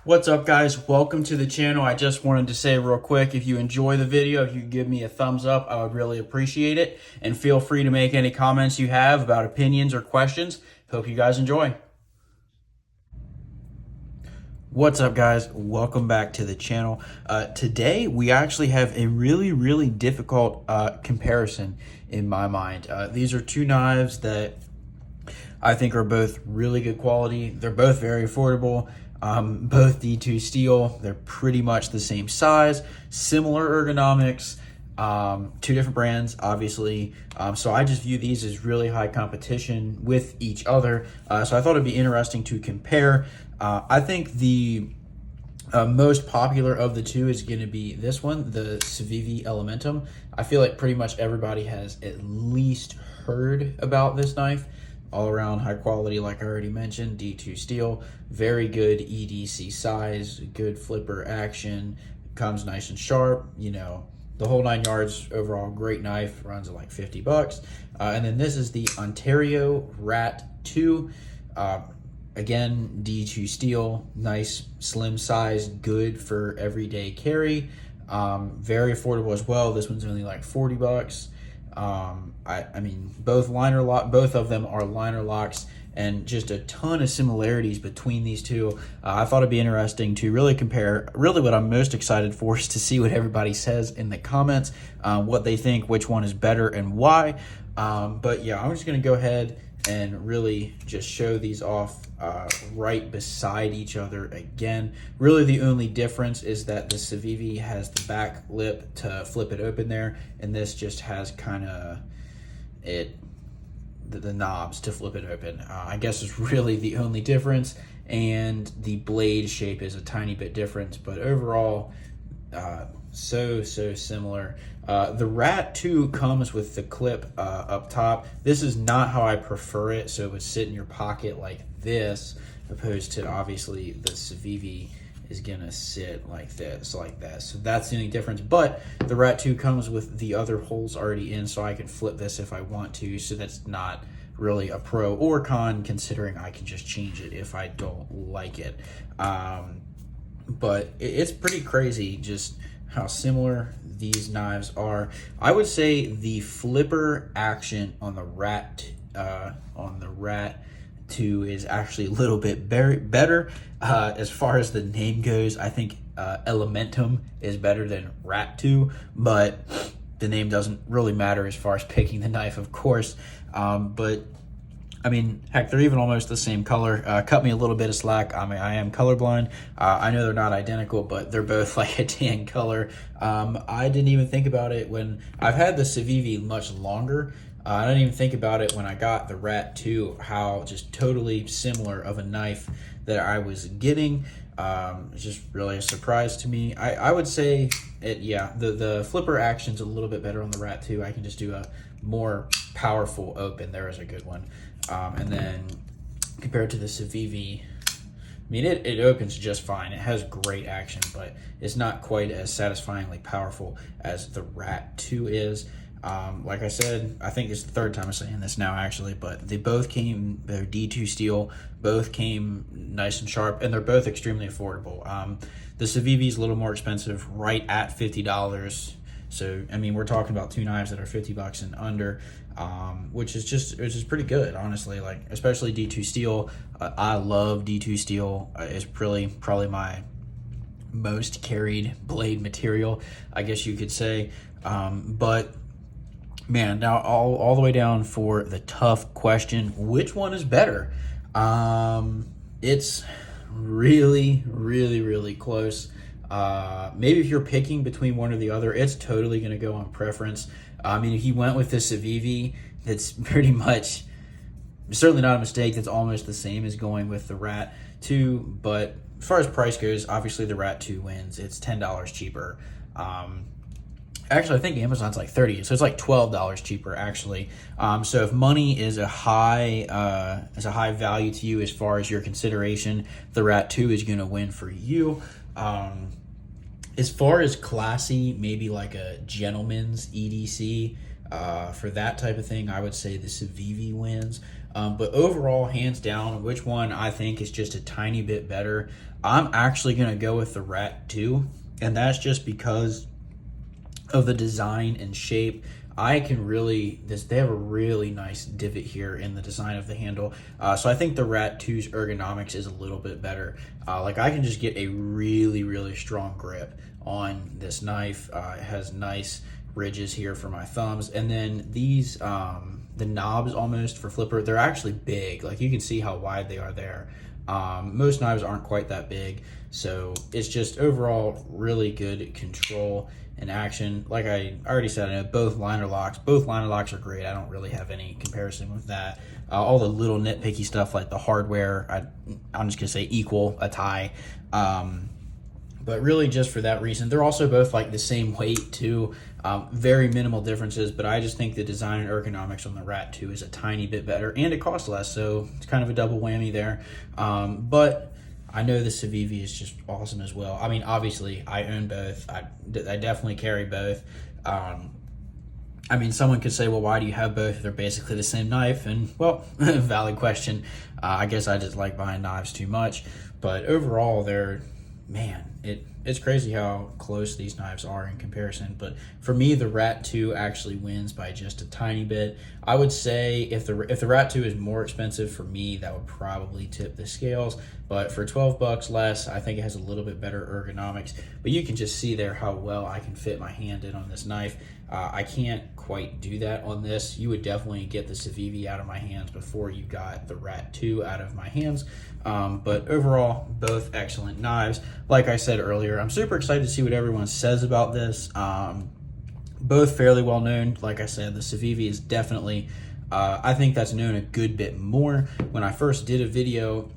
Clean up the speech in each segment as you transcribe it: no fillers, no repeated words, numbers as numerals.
What's up, guys? Welcome to the channel. I just wanted to say real quick, if you enjoy the video, if you could give me a thumbs up, I would really appreciate it. And feel free to make any comments you have about opinions or questions. Hope you guys enjoy. What's up, guys? Welcome back to the channel. Today, we actually have a really difficult comparison in my mind. These are two knives that I think are both really good quality. They're both very affordable. Both D2 steel. They're pretty much the same size, similar ergonomics, two different brands, obviously. So I just view these as really high competition with each other. So I thought it'd be interesting to compare. I think the most popular of the two is going to be this one, the Civivi Elementum. I feel like pretty much everybody has at least heard about this knife. All around high quality, like I already mentioned, D2 steel, very good EDC size, good flipper action, comes nice and sharp, you know, the whole 9 yards. Overall, great knife, runs at like 50 bucks. And then this is the Ontario Rat 2. Again, D2 steel, nice slim size, good for everyday carry. Very affordable as well. This one's only like 40 bucks. I mean, both of them are liner locks, and just a ton of similarities between these two. I thought it'd be interesting to really compare. Really, what I'm most excited for is to see what everybody says in the comments, what they think, which one is better and why. But yeah, I'm just gonna go ahead and really just show these off right beside each other again. Really, the only difference is that the Civivi has the back lip to flip it open there, and this just has kind of the knobs to flip it open. I guess is really the only difference, and the blade shape is a tiny bit different, but overall so similar. The Rat 2 comes with the clip up top. This is not how I prefer it, so it would sit in your pocket like this, opposed to obviously the Civivi is gonna sit like this, like that. So that's the only difference. But the Rat 2 comes with the other holes already in, so I can flip this if I want to. So that's not really a pro or con, considering I can just change it if I don't like it. But it's pretty crazy just how similar these knives are. I would say the flipper action on the Rat 2 is actually a little bit better. As far as the name goes, I think Elementum is better than Rat 2, but the name doesn't really matter as far as picking the knife, of course. But I mean, heck, they're even almost the same color. Cut me a little bit of slack. I mean, I am colorblind. I know they're not identical, but they're both like a tan color. I didn't even think about it when I've had the Civivi much longer. I didn't even think about it when I got the Rat 2, how just totally similar of a knife that I was getting. It's just really a surprise to me. I would say the flipper action's a little bit better on the Rat 2. I can just do a more powerful open. There is a good one. And then compared to the Civivi, I mean, it opens just fine. It has great action, but it's not quite as satisfyingly powerful as the Rat 2 is. Like I said, I think it's the third time I'm saying this now, actually, but they're D2 steel, both came nice and sharp, and they're both extremely affordable. The Civivi is a little more expensive, right at $50. So, I mean, we're talking about two knives that are 50 bucks and under, which is pretty good, honestly. Like, especially D2 steel. I love D2 steel. It's probably my most carried blade material, I guess you could say. But man, now all the way down for the tough question: which one is better? It's really close. Maybe if you're picking between one or the other, it's totally going to go on preference. I mean, if you went with the Civivi, that's pretty much certainly not a mistake. That's almost the same as going with the Rat 2. But as far as price goes, obviously the Rat 2 wins. It's $10 cheaper. Actually, I think Amazon's like $30, so it's like $12 cheaper actually. So if money is a high value to you as far as your consideration, the Rat 2 is going to win for you. As far as classy, maybe like a gentleman's EDC, For that type of thing, I would say the Civivi wins. But overall, hands down, which one I think is just a tiny bit better, I'm actually going to go with the Rat 2. And that's just because of the design and shape. I can really, they have a really nice divot here in the design of the handle. So I think the Rat 2's ergonomics is a little bit better. Like I can just get a really, really strong grip on this knife. It has nice ridges here for my thumbs. And then these, the knobs almost for flipper, they're actually big. Like you can see how wide they are there. Most knives aren't quite that big. So it's just overall really good control and action. Like I already said, I know both liner locks are great. I don't really have any comparison with that. All the little nitpicky stuff like the hardware, I'm just gonna say equal a tie. But really just for that reason, they're also both like the same weight too. Very minimal differences, but I just think the design and ergonomics on the Rat 2 is a tiny bit better, and it costs less, so it's kind of a double whammy there. But I know the Civivi is just awesome as well. I mean, obviously, I own both. I definitely carry both. I mean, someone could say, well, why do you have both? They're basically the same knife. And, well, valid question. I guess I just like buying knives too much. But overall, it's crazy how close these knives are in comparison. But for me, the Rat 2 actually wins by just a tiny bit. I would say if the Rat 2 is more expensive for me, that would probably tip the scales. But for $12 less, I think it has a little bit better ergonomics. But you can just see there how well I can fit my hand in on this knife. I can't quite do that on this. You would definitely get the Civivi out of my hands before you got the Rat 2 out of my hands. But overall, both excellent knives. Like I said earlier, I'm super excited to see what everyone says about this. Both fairly well known. Like I said, the Civivi is definitely, I think that's known a good bit more. When I first did a video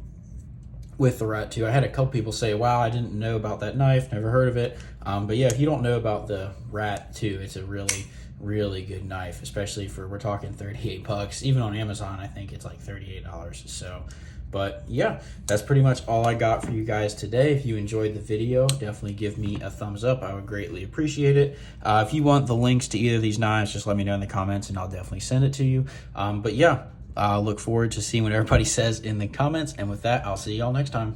with the Rat 2, I had a couple people say, wow, I didn't know about that knife, never heard of it. But yeah, if you don't know about the Rat 2, it's a really, really good knife, especially for, we're talking $38. Even on Amazon, I think it's like $38. So, but yeah, that's pretty much all I got for you guys today. If you enjoyed the video, definitely give me a thumbs up. I would greatly appreciate it. If you want the links to either of these knives, just let me know in the comments and I'll definitely send it to you. But yeah, I look forward to seeing what everybody says in the comments. And with that, I'll see y'all next time.